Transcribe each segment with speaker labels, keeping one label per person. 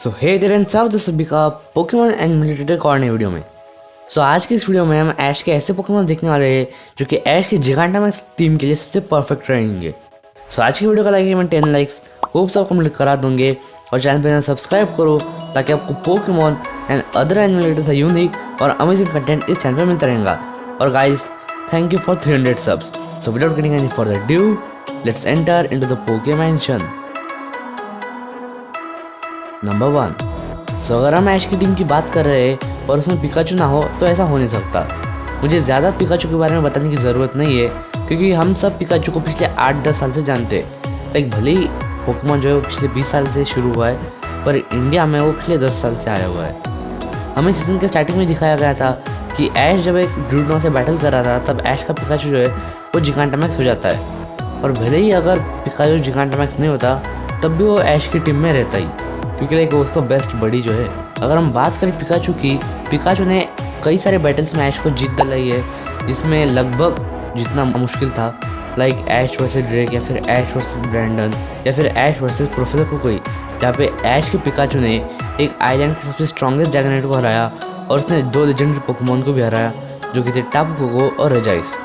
Speaker 1: So hey there and सब सभी का पोकेमॉन एनिमेटेड कॉर्नर वीडियो में। आज की इस वीडियो में हम ऐश के ऐसे पोकेमॉन देखने वाले हैं जो कि ऐश की जिगांटामैक्स टीम के लिए सबसे परफेक्ट रहेंगे। आज की वीडियो का लाइक मैं 10 लाइक्स होप सब कंप्लीट करा दूंगे और चैनल पर सब्सक्राइब करो ताकि आपको Pokemon and other animated unique और अमेजिंग कंटेंट इस चैनल पर मिलता रहेगा। और guys thank you for 300 subs. So without getting any further due let's enter into the Pokemansion. Number 1। अगर हम ऐश की टीम की बात कर रहे हैं और उसमें पिकाचू ना हो तो ऐसा हो नहीं सकता। मुझे ज़्यादा पिकाचू के बारे में बताने की ज़रूरत नहीं है क्योंकि हम सब पिकाचू को पिछले 8-10 साल से जानते हैं। लाइक भले ही पोकेमॉन जो है वो पिछले 20 साल से शुरू हुआ है पर इंडिया में वो पिछले 10 साल से आया हुआ है। हमें सीजन के स्टार्टिंग में दिखाया गया था कि ऐश जब एक ड्यूडनो से बैटल कर रहा था तब ऐश का पिकाचू जो है वो जिगांटामैक्स हो जाता है। और भले ही अगर पिकाचू जिगांटामैक्स नहीं होता तब भी वो ऐश की टीम में रहता ही क्योंकि लाइक उसका बेस्ट बडी जो है। अगर हम बात करें पिकाचू की, पिकाचू ने कई सारे बैटल्स में ऐश को जीत दिलाई है जिसमें लगभग जितना मुश्किल था लाइक ऐश वर्सेस ड्रेक या फिर ऐश वर्सेस ब्रैंडन या फिर ऐश वर्सेस प्रोफेसर कोकोई, जहाँ पे ऐश के पिकाचू ने एक आइलैंड के सबसे स्ट्रॉन्गेस्ट ड्रैगनेट को हराया और उसने 2 लेजेंडरी पोकेमॉन को भी हराया जो कि थे टापू कोको और रेजाइस।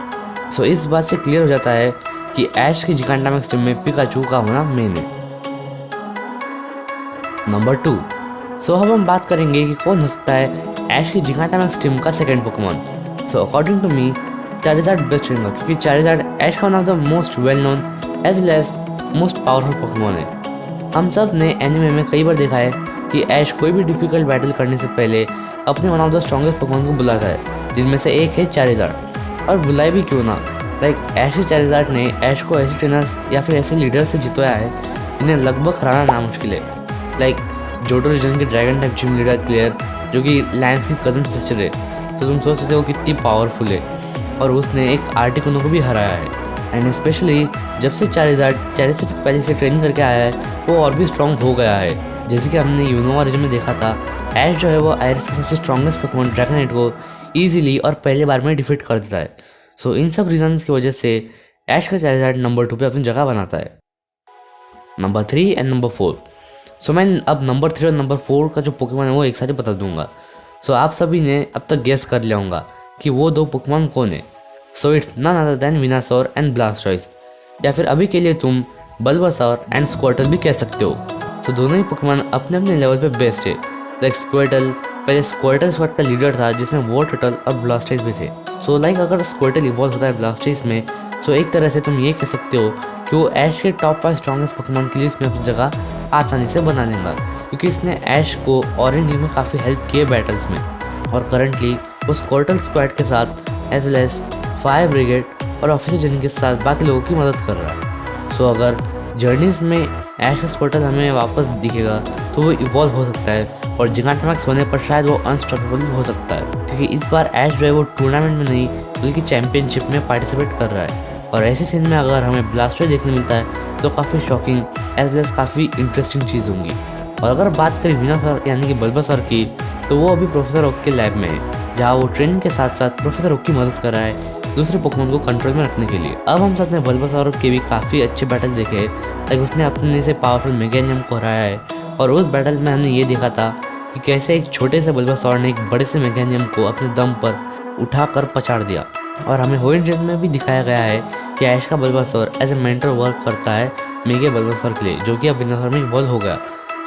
Speaker 1: इस बात से क्लियर हो जाता है कि ऐश की जिगांटामैक्स टीम में पिकाचू का होना मेन है। नंबर 2। अब हम बात करेंगे कि कौन हो सकता है ऐश की जिगांटामैक्स टीम का second Pokemon. According to me Charizard best रहेगा क्योंकि चारिज़ार्ड ऐश का one of the most well known as well as most powerful Pokemon है। हम सब ने एनिमे में कई बार देखा है कि ऐश कोई भी डिफिकल्ट बैटल करने से पहले अपने one of the strongest Pokemon को बुलाता है जिनमें से एक है चारिज़ार्ड। और बुलाए भी क्यों ना, लाइक ऐश की चारिज़ार्ड ने ऐश को ऐसे ट्रेनर्स या फिर ऐसे लीडर से जितवाया है जिन्हें लगभग हराना नामुश्किल है। लाइक जोटो रीजन के dragon type gym leader clear जो कि लैंस की कज़न सिस्टर है, तो तुम सोच सकते हो कितनी पावरफुल है। और उसने एक आर्टिकुनो को भी हराया है एंड स्पेशली जब से चारिज़ार्ड चेरिसिफिक वैली से ट्रेनिंग करके आया है वो और भी स्ट्रॉन्ग हो गया है। जैसे कि हमने यूनोवा रीजन में देखा था ऐश जो है वो आयरिस के सबसे स्ट्रॉन्गेस्ट पोकेमॉन ड्रैगनेट को ईजिली और पहले बार में डिफीट कर देता है। इन सब रीजन्स की वजह से ऐश का चारिज़ार्ड नंबर 2 पे अपनी जगह बनाता है। Number 3 and number 4। मैं अब नंबर 3 और नंबर 4 का जो पोकेमॉन है वो एक साथ ही बता दूंगा। आप सभी ने अब तक गेस कर लिया होगा कि वो 2 पोकेमॉन कौन है। It's none other than Venusaur and Blastoise, या फिर अभी के लिए तुम बल्बासौर एंड स्क्वर्टल भी कह सकते हो। दोनों ही पोकेमॉन अपने अपने लेवल पे बेस्ट है। लाइक स्क्वर्टल पहले स्क्वर्टल स्क्वाड का लीडर था जिसमें वॉरटर्टल और ब्लास्टॉइस भी थे। लाइक अगर स्क्वर्टल इवॉल्व होता है ब्लास्टॉइस में एक तरह से तुम ये कह सकते हो कि वो ऐश के टॉप 5 स्ट्रॉन्गेस्ट पोकेमॉन की लिस्ट में अपनी जगह आसानी से बना लेगा क्योंकि इसने ऐश को ऑरेंज में काफ़ी हेल्प किए बैटल्स में। और करंटली वो स्क्वर्टल स्क्वाड के साथ as well as fire brigade और ऑफिसर जर्नी के साथ बाकी लोगों की मदद कर रहा है। अगर जर्नीज में ऐश का स्क्वर्टल हमें वापस दिखेगा तो वो इवॉल्व हो सकता है और जिगांटामैक्स होने पर शायद वो अनस्टॉपेबल हो सकता है क्योंकि इस बार ऐश जो है वो टूर्नामेंट में नहीं बल्कि चैंपियनशिप में पार्टिसिपेट कर रहा है। और ऐसे सीन में अगर हमें ब्लास्टॉइस देखने मिलता है तो काफ़ी शॉकिंग एज वेल एज काफ़ी इंटरेस्टिंग चीज़ होंगी। और अगर बात करें विनासौर यानी कि बल्बासौर की तो वो अभी प्रोफेसर ओक के लैब में है जहाँ वो ट्रेनिंग के साथ साथ प्रोफेसर ओक की मदद कर रहा है दूसरे पोकेमॉन को कंट्रोल में रखने के लिए। अब हम साथ में बल्बासौर के भी काफ़ी अच्छे बैटल देखे हैं। लाइक उसने अपने से पावरफुल मेगानियम को हराया है और उस बैटल में हमने ये देखा था कि कैसे एक छोटे से बल्बासौर ने एक बड़े से मेगानियम को अपने दम पर उठाकर पछाड़ दिया। और हमें होइन ड्रीम में भी दिखाया गया है कि ऐश का Bulbasaur as a mentor work करता है मेगा बल्बासौर के लिए जो कि अब विनासौर में इवॉल्व हो गया।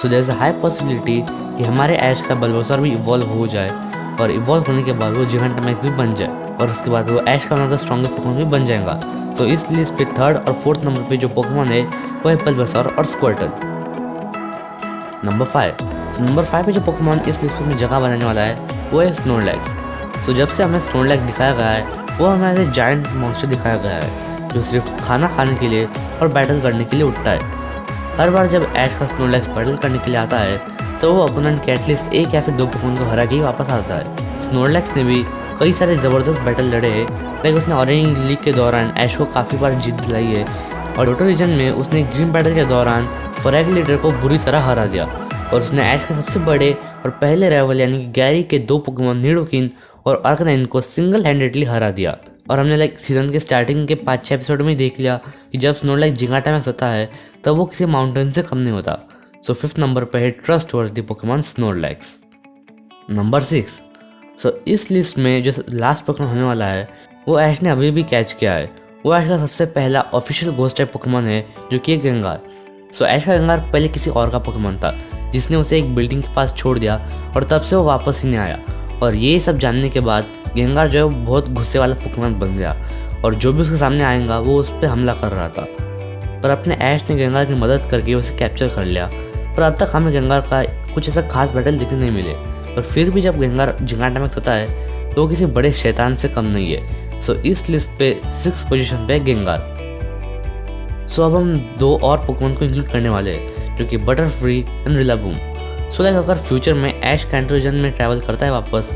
Speaker 1: There is a high possibility कि हमारे ऐश का बल्बासौर भी इवॉल्व हो जाए और इवॉल्व होने के बाद वो जिगांटामैक्स भी बन जाए और उसके बाद वो ऐश का one of the strongest Pokemon भी बन जाएगा। इस लिस्ट पे 3rd और 4th नंबर पे जो पोकेमॉन है वो है बल्बासौर और स्क्वर्टल। नंबर 5। नंबर 5 पे जो पोकेमॉन इस लिस्ट में जगह बनाने वाला है वो है स्नोरलैक्स। जब से हमें स्नोरलैक्स दिखाया गया है वो हमें ऐसे जायंट मॉन्स्टर दिखाया गया है जो सिर्फ खाना खाने के लिए और बैटल करने के लिए उठता है। हर बार जब ऐश का स्नोरलैक्स बैटल करने के लिए आता है तो वो अपोनेंट के एटलीस्ट 1 या फिर 2 पोकेमॉन को हरा के ही वापस आता है। स्नोरलैक्स ने भी कई सारे ज़बरदस्त बैटल लड़े हैं। लाइक उसने ऑरेंज लीग के दौरान ऐश को काफ़ी बार जीत दिलाई है और जोटो रीजन में उसने एक जिम बैटल के दौरान फ्रैगलीटर को बुरी तरह हरा दिया। और उसने ऐश के सबसे बड़े और पहले राइवल यानी कि गैरी के 2 पोकेमॉन निडोकिन और अर्कनाइन को सिंगल हैंडेडली हरा दिया। और हमने लाइक सीजन के स्टार्टिंग के 5-6 एपिसोड में देख लिया कि जब स्नोरलैक्स जिगांटामैक्स होता है तब वो किसी माउंटेन से कम नहीं होता। सो 5th नंबर पे है ट्रस्ट वर्दी पोकेमॉन स्नोरलैक्स। नंबर 6, सो इस लिस्ट में जो लास्ट पोकेमॉन होने वाला है वो ऐश ने अभी भी कैच किया है। वो ऐश का सबसे पहला ऑफिशियल घोस्ट टाइप पोकेमॉन है जो कि है गेंगार। सो ऐश का गेंगार पहले किसी और का पोकेमॉन था जिसने उसे एक बिल्डिंग के पास छोड़ दिया और तब से वो वापस ही नहीं आया। और ये सब जानने के बाद गेंगार जो है वो बहुत गुस्से वाला पोकेमॉन बन गया और जो भी उसके सामने आएगा वो उस पर हमला कर रहा था। पर अपने ऐश ने गेंगार की मदद करके उसे कैप्चर कर लिया। पर अब तक हमें गेंगार का कुछ ऐसा खास बैटल देखने नहीं मिले। पर फिर भी जब गेंगार जिगाटामैक्स होता है तो वो किसी बड़े शैतान से कम नहीं है। सो इस लिस्ट पे 6th पोजीशन पे गेंगार। सो अब हम 2 और पोकेमॉन को इंक्लूड करने वाले हैं जो कि बटरफ्री एंड रिलाबूम। सो लाइक अगर फ्यूचर में ऐश कैंटो रीजन में ट्रैवल करता है वापस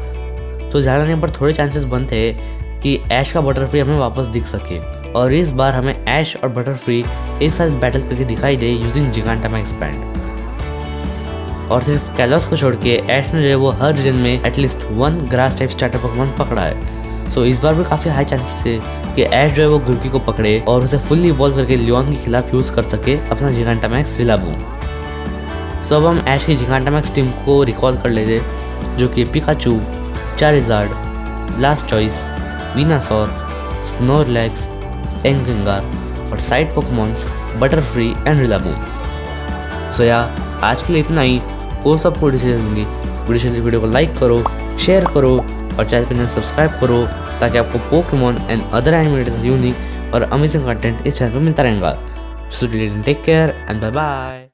Speaker 1: तो ज़्यादा नहीं पर थोड़े चांसेस बनते हैं कि ऐश का बटरफ्री हमें वापस दिख सके। और इस बार हमें ऐश और बटरफ्री एक साथ बैटल करके दिखाई दे यूजिंग जिगाटामैक्स बैंड। और सिर्फ कैलोस को छोड़ के ऐश ने जो है वो हर रीजन में at least 1 grass type starter Pokemon पकड़ा है। सो इस बार भी काफ़ी हाई चांसेस है कि ऐश जो है वो गुर्की को पकड़े और उसे फुल्ली इवॉल्व करके लियोन के खिलाफ यूज़ कर सके अपना जिगाटामैक्स रिलाबूम। सो अब हम ऐश की जिगाटामैक्स टीम को रिकॉल कर लेते जो कि पिकाचू, चारिज़ार्ड, ब्लास्टॉइस, वीनासॉर, स्नोरलैक्स, एंगेंगार और साइड पोकेमॉन्स बटरफ्री एंड रिलाबूम। सो या आज के लिए इतना ही। वो सब वीडियो चलेंगे वीडियो को लाइक करो, शेयर करो और चैनल को सब्सक्राइब करो ताकि आपको Pokemon and other animated unique और अमेजिंग कंटेंट इस चैनल पर मिलता रहेगा। So take care and bye bye.